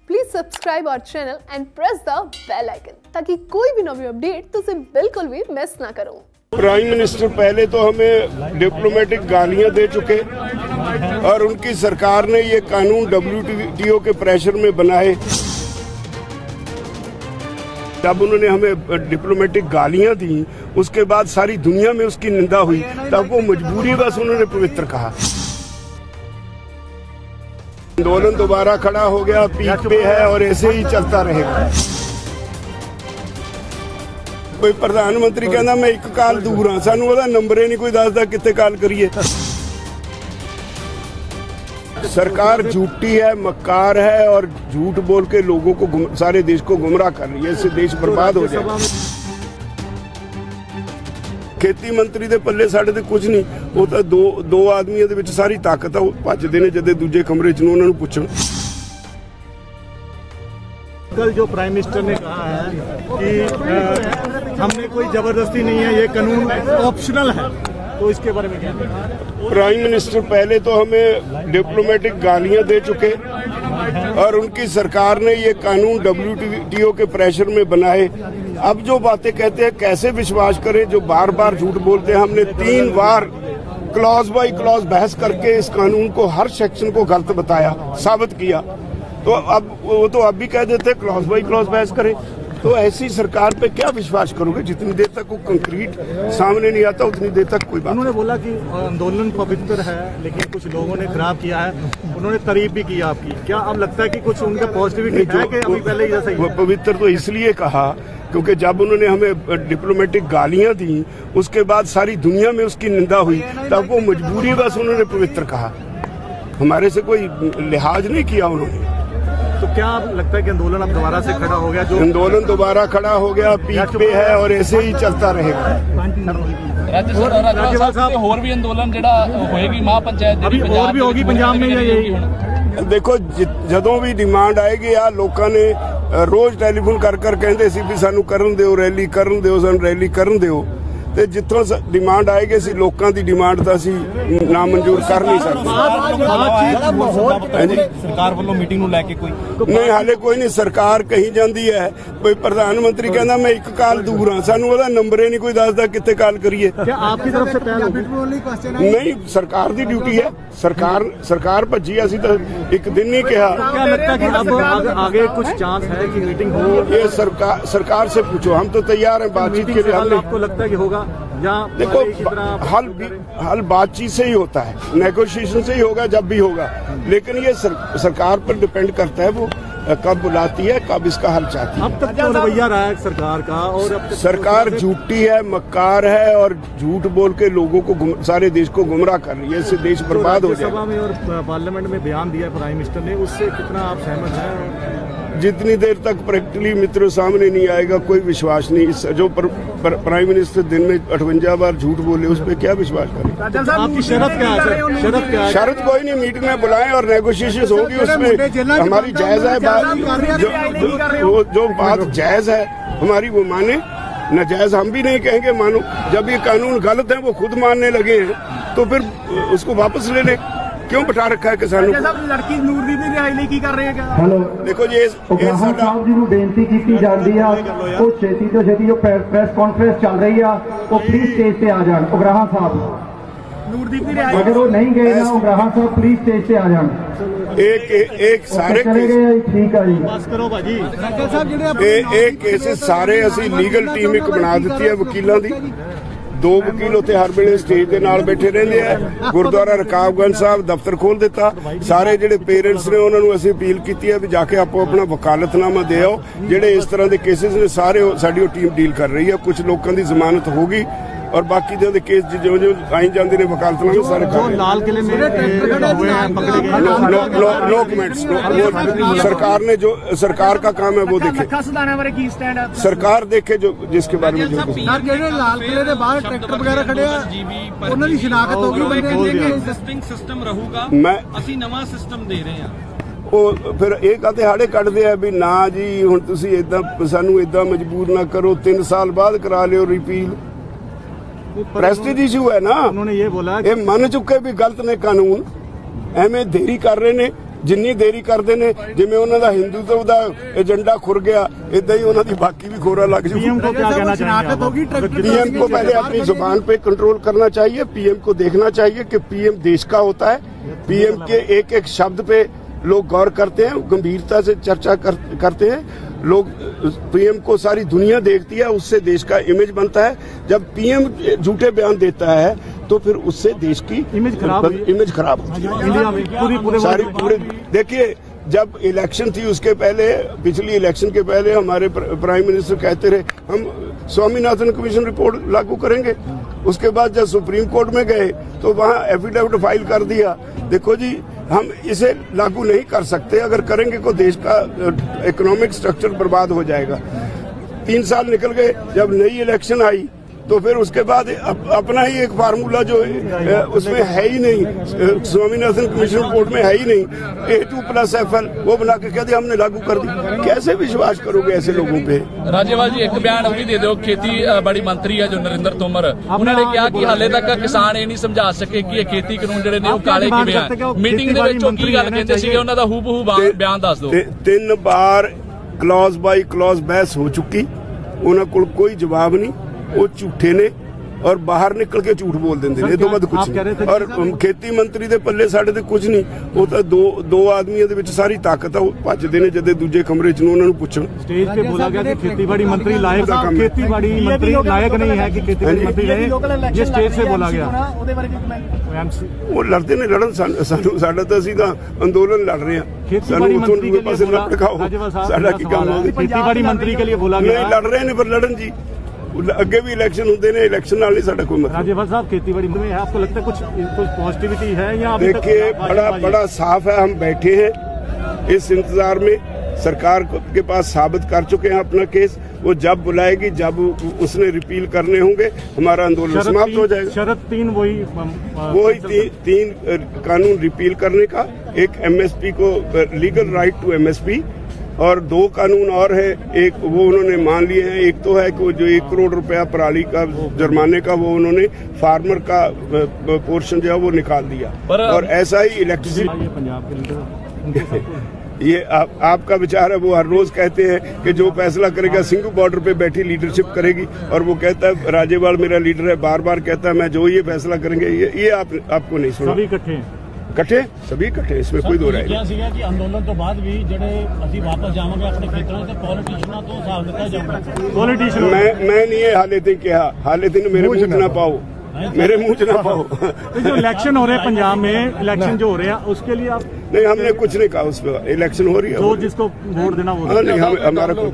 Please subscribe our channel and press the bell icon ताकि कोई भी नवी अपडेट तुझे बिल्कुल भी मिस ना करो। प्राइम मिनिस्टर पहले तो हमें डिप्लोमेटिक गालियां दे चुके और उनकी सरकार ने ये कानून WTO के प्रेशर में बनाए। जब उन्होंने हमें डिप्लोमेटिक गालियां दी उसके बाद सारी दुनिया में उसकी निंदा हुई, तब वो मजबूरी बस उन्होंने पवित्र कहा। आंदोलन दोबारा खड़ा हो गया, पीक पे है और ऐसे ही चलता रहेगा। कोई प्रधानमंत्री कहना मैं एक काल दूर हाँ, सानू ओहदा नंबर ही नहीं कोई दसदा कित्थे काल करिए। सरकार झूठी है, मक्कार है और झूठ बोल के लोगों को सारे देश को गुमराह कर रही है। इससे देश बर्बाद हो जाएगा। खेती मंत्री दे पल्ले साडे ते कुछ नहीं, वो तो दो आदमियों दे विच सारी ताकत है। वो भजदे ने जदे दूजे कमरे च उन्हां नूं पुछण। कल जो प्राइम मिनिस्टर ने कहा है कि हमने कोई जबरदस्ती नहीं है, ये कानून ऑप्शनल है, तो इसके बारे में क्या? प्राइम मिनिस्टर पहले तो हमें डिप्लोमेटिक गालियां दे चुके और उनकी सरकार ने ये कानून WTO के प्रेशर में बनाए। अब जो बातें कहते हैं कैसे विश्वास करें, जो बार बार झूठ बोलते हैं। हमने 3 बार क्लॉज बाय क्लॉज बहस करके इस कानून को हर सेक्शन को गलत बताया, साबित किया। तो अब वो तो अब भी कह देते हैं क्लॉज बाय क्लॉज बहस करें। तो ऐसी सरकार पे क्या विश्वास करोगे? जितनी देर तक वो कंक्रीट सामने नहीं आता उतनी देर तक कोई बात। उन्होंने बोला कि आंदोलन पवित्र है, लेकिन कुछ लोगों ने खराब किया है। उन्होंने तारीफ भी की आपकी। क्या अब लगता है कि कुछ उनका पॉजिटिविटी है कि अभी पहले जैसा ही? पवित्र तो इसलिए कहा क्योंकि जब उन्होंने हमें डिप्लोमेटिक गालियां दी उसके बाद सारी दुनिया में उसकी निंदा हुई, तब वो मजबूरी बस उन्होंने पवित्र कहा। हमारे से कोई लिहाज नहीं किया उन्होंने। तो क्या लगता है कि आंदोलन अब दोबारा से खड़ा हो गया? जो आंदोलन दोबारा खड़ा हो गया, पीक पे है और ऐसे ही चलता रहेगा। राज्यपाल साहब होर भी आंदोलन जिहड़ा होएगी महापंचायत अभी और भी होगी पंजाब में या यही? देखो जदों भी डिमांड आएगी आ लोगों ने रोज टेलीफोन कर कहते सी भी सानू करन दिओ रैली, करन दिओ, सानू रैली करन दिओ। ते जितों डिमांड आएगी सी लोगों की डिमांड तो असी ना मंजूर कर नहीं सकते। सरकार वालों मीटिंग नूं लैके कोई नहीं, हाले कोई नहीं। सरकार कहीं जाती है, कोई प्रधानमंत्री कहना मैं एक काल दूर हाँ, सानू ओहदा नंबर ही नहीं कोई दसदा कित्थे काल करिए। क्या आपकी तरफ से पहल होगी? नहीं, सरकार की ड्यूटी है। सरकार भजी, असी तो एक दिन नहीं कहा। क्या लगता है कि अब आगे कुछ चांस है कि मीटिंग हो? ये सरकार से पूछो, हम तो तैयार हैं बातचीत के लिए। आपको लगता है कि होगा? देखो हल बातचीत से ही होता है, नेगोशिएशन से ही होगा जब भी होगा। लेकिन ये सरकार पर डिपेंड करता है वो कब बुलाती है, कब इसका हल चाहती है। अब तक तो रवैया रहा है सरकार का, और अब सरकार झूठी है, मक्कार है और झूठ बोल के लोगों को सारे देश को गुमराह कर रही है। इससे देश बर्बाद हो जाएगा। सभा में और पार्लियामेंट में बयान दिया प्राइम मिनिस्टर ने, उससे कितना आप सहमत हैं? जितनी देर तक प्रैक्टिकली मित्रों सामने नहीं आएगा कोई विश्वास नहीं। इस जो प्राइम मिनिस्टर दिन में 58 बार झूठ बोले उस पर क्या विश्वास करें? आपकी शरत क्या है? शरत क्या है? शरत कोई नहीं, मीटिंग में बुलाएं और नेगोशिएशन होगी, उसमें हमारी जायज है बात। जो बात जायज है हमारी वो माने, नाजायज हम भी नहीं कहेंगे मानो। जब ये कानून गलत है वो खुद मानने लगे हैं तो फिर उसको वापस ले लें। क्यों बैठा रखा है किसानों को? लड़की नूरदीप की रिहाई नहीं की कर रहे हैं? हेलो, देखो जी ਸਾਹਿਬ ਜੀ ਨੂੰ ਬੇਨਤੀ ਕੀਤੀ ਜਾਂਦੀ ਆ ਉਹ ਛੇਤੀ ਤੋਂ ਛੇਤੀ ਜੋ ਪ੍ਰੈਸ ਕਾਨਫਰੰਸ ਚੱਲ ਰਹੀ ਆ ਉਹ ਪਲੀਜ਼ ਸਟੇਜ ਤੇ ਆ ਜਾਣ। ਉਗਰਾਹਾਂ ਸਾਹਿਬ ਨੂਰਦੀਪ ਦੀ ਰਿਹਾਈ अगर वो नहीं गए ना उगराਹਾਂ ਸਾਹਿਬ प्लीज स्टेज पे आ जान। एक सारे चले गए ठीक है जी, बस करो भाजी। साहब ਜਿਹੜੇ एक केसेस सारे ਅਸੀਂ ਲੀਗਲ ਟੀਮ ਇੱਕ ਬਣਾ ਦਿੱਤੀ ਹੈ ਵਕੀਲਾਂ ਦੀ। 2 ਵਕੀਲ ਉੱਥੇ ਹਰ ਵੇਲੇ ਸਟੇਜ ਦੇ ਨਾਲ ਬੈਠੇ ਰਹਿੰਦੇ ਆ। ਗੁਰਦੁਆਰਾ ਰਕਾਬਗੰਜ ਸਾਹਿਬ ਦਫ਼ਤਰ ਖੋਲ ਦਿੱਤਾ। ਸਾਰੇ ਜਿਹੜੇ ਪੇਰੈਂਟਸ ਨੇ ਉਹਨਾਂ ਨੂੰ ਅਸੀਂ ਅਪੀਲ ਕੀਤੀ ਹੈ ਵੀ ਜਾ ਕੇ ਆਪੋ ਆਪਣਾ ਵਕਾਲਤਨਾਮਾ ਦੇ ਆਓ। ਜਿਹੜੇ ਇਸ ਤਰ੍ਹਾਂ ਦੇ ਕੇਸਿਸ ਨੇ ਸਾਰੇ ਸਾਡੀ ਟੀਮ ਡੀਲ ਕਰ ਰਹੀ ਹੈ। ਕੁਝ ਲੋਕਾਂ ਦੀ ਜ਼ਮਾਨਤ ਹੋ ਗਈ और बाकी जो केस जो आई जाते हैं वकालतनामे सारे लाल किले में नो कमेंट्स। सरकार ने जो सरकार का काम है वो देखे, सरकार देखे जो जिसके बारे में जो लाल किले के बाहर ट्रैक्टर वगैरह खड़े उन्होंने की शिनाख्त होगी, एग्जिस्टिंग सिस्टम रहूगा, मैं ਅਸੀਂ ਨਵਾਂ सिस्टम दे रहे हैं। ਉਹ ਫਿਰ ਇਹ ਕਾਹਦੇ ਹਾੜੇ ਕੱਢਦੇ ਆ ਵੀ ਨਾ ਜੀ ਹੁਣ ਤੁਸੀਂ ਇਦਾਂ ਸਾਨੂੰ ਇਦਾਂ ਮਜਬੂਰ ਨਾ ਕਰੋ, 3 ਸਾਲ ਬਾਅਦ ਕਰਾ ਲਿਓ ਰਿਪੀਲ। प्रेस्टीज इशू है ना। उन्होंने ये बोला ये मान चुके भी गलत ने कानून, एवं देरी कर रहे ने। ਜਿੰਨੀ ਦੇਰੀ ਕਰਦੇ ਨੇ, ਜਿਵੇਂ ਉਹਨਾਂ ਦਾ ਹਿੰਦੂਤਵ ਦਾ ਏਜੰਡਾ ਖੁਰ ਗਿਆ, ਇਦਾਂ ਹੀ ਉਹਨਾਂ ਦੀ ਬਾਕੀ भी खोरा लग जाए। पीएम को क्या कहना चाहेंगे? पीएम को पहले अपनी जुबान पे कंट्रोल करना चाहिए। पीएम को देखना चाहिए कि पीएम देश का होता है। पीएम के एक एक शब्द पे लोग गौर करते हैं, गंभीरता से चर्चा करते हैं लोग। पीएम को सारी दुनिया देखती है, उससे देश का इमेज बनता है। जब पीएम झूठे बयान देता है तो फिर उससे देश की इमेज खराब होती है इंडिया में सारी पूरे। देखिए, जब इलेक्शन थी उसके पहले, पिछली इलेक्शन के पहले हमारे प्राइम मिनिस्टर कहते रहे हम स्वामीनाथन कमीशन रिपोर्ट लागू करेंगे। उसके बाद जब सुप्रीम कोर्ट में गए तो वहां एफिडेविट फाइल कर दिया। देखो जी, हम इसे लागू नहीं कर सकते। अगर करेंगे तो देश का इकोनॉमिक स्ट्रक्चर बर्बाद हो जाएगा। 3 साल निकल गए, जब नई इलेक्शन आई तो फिर उसके बाद अपना ही एक फार्मूला जो उसमें है ही नहीं, स्वामीनाथन कमीशन रिपोर्ट में है ही नहीं, A2+FL वो बना के कह दिया हमने लागू कर दी। कैसे विश्वास करोगे ऐसे लोगों पे? राजेवाल जी, एक बयान भी दे दो। खेतीबाड़ी मंत्री है जो नरेंद्र तोमर, उन्होंने कहा कि हाले तक किसान ये नहीं समझा सके कि खेती कानून ਜਿਹੜੇ ਨੇ ਉਹ ਕਾਲੇ ਕਿਵੇਂ ਆ। ਮੀਟਿੰਗ ਦੇ ਵਿੱਚ ਉਹ ਕੀ ਗੱਲ ਕਹਿੰਦੇ ਸੀਗੇ, ਉਹਨਾਂ ਦਾ ਹੂਬਹੂ ਬਿਆਨ ਦੱਸ ਦਿਓ। 3 बार क्लॉज बाई क्लॉज बहस हो चुकी, उन्होंने कोल कोई जवाब नहीं। वो झूठे ने और बाहर निकल के झूठ बोल देंगे ने, तो मत कुछ नहीं। और खेती मंत्री दे पल्ले साडे ते कुछ नहीं। वो तो दो आदमियों दे विच सारी ताकत है। वो भजदे ने जदे दूजे कमरे च उन्हां नूं पुछण। स्टेज पे बोला गया कि खेतीबाड़ी मंत्री लायक, खेतीबाड़ी मंत्री लायक नहीं है कि खेतीबाड़ी मंत्री रहे, ये स्टेज से बोला गया। वो लड़ते ने, लड़न सानू साडा तां असीं तां अंदोलन लड़ रहे हैं। खेतीबाड़ी मंत्री के लिए साडा की काम है? खेतीबाड़ी मंत्री के लिए बोला गया। नहीं लड़ रहे ने, पर लड़न जी अगे भी इलेक्शन होते हैं, इलेक्शन नाल नहीं साडा कोई मतलब। राज्यपाल साहब, खेतीबाड़ी में आपको लगता है कुछ पॉजिटिविटी है या? देखिए, बड़ा साफ है। हम बैठे हैं इस इंतजार में। सरकार के पास साबित कर चुके हैं अपना केस। वो जब बुलाएगी, जब उसने रिपील करने होंगे, हमारा आंदोलन समाप्त हो जाएगा। शरत 3 वही तीन कानून रिपील करने का, एक MSP को लीगल राइट टू MSP, और 2 कानून और है। एक वो उन्होंने मान लिए हैं। एक तो है कि जो 1 करोड़ रुपया पराली का जुर्माने का, वो उन्होंने फार्मर का पोर्शन जो है वो निकाल दिया। और ऐसा ही इलेक्ट्रिसिटी ये आपका विचार है। वो हर रोज कहते हैं कि जो फैसला करेगा सिंघू बॉर्डर पे बैठी लीडरशिप करेगी, और वो कहता है राजेवाल मेरा लीडर है, बार बार कहता है मैं जो ये फैसला करेंगे। ये आपको नहीं सुना। सभी इकट्ठे, इसमें कोई दो राय नहीं। कि अंदोलन तो बाद भी जड़े असी वापस जावांगे अपने खेतों से पॉलिटिशियनां तो हिसाब लिता जाऊगा। पॉलिटिशियन मैं नहीं है हाले तक कहा, हाले दिन मेरे मुंह च ना पाओ, मेरे मुंह च ना पाओ। तो जो इलेक्शन हो रहे हैं पंजाब में, इलेक्शन जो हो रहे हैं उसके लिए आप? नहीं, हमने कुछ नहीं कहा उस पर। इलेक्शन हो रही है, जो जिसको वोट देना वो नहीं, हमारा कोई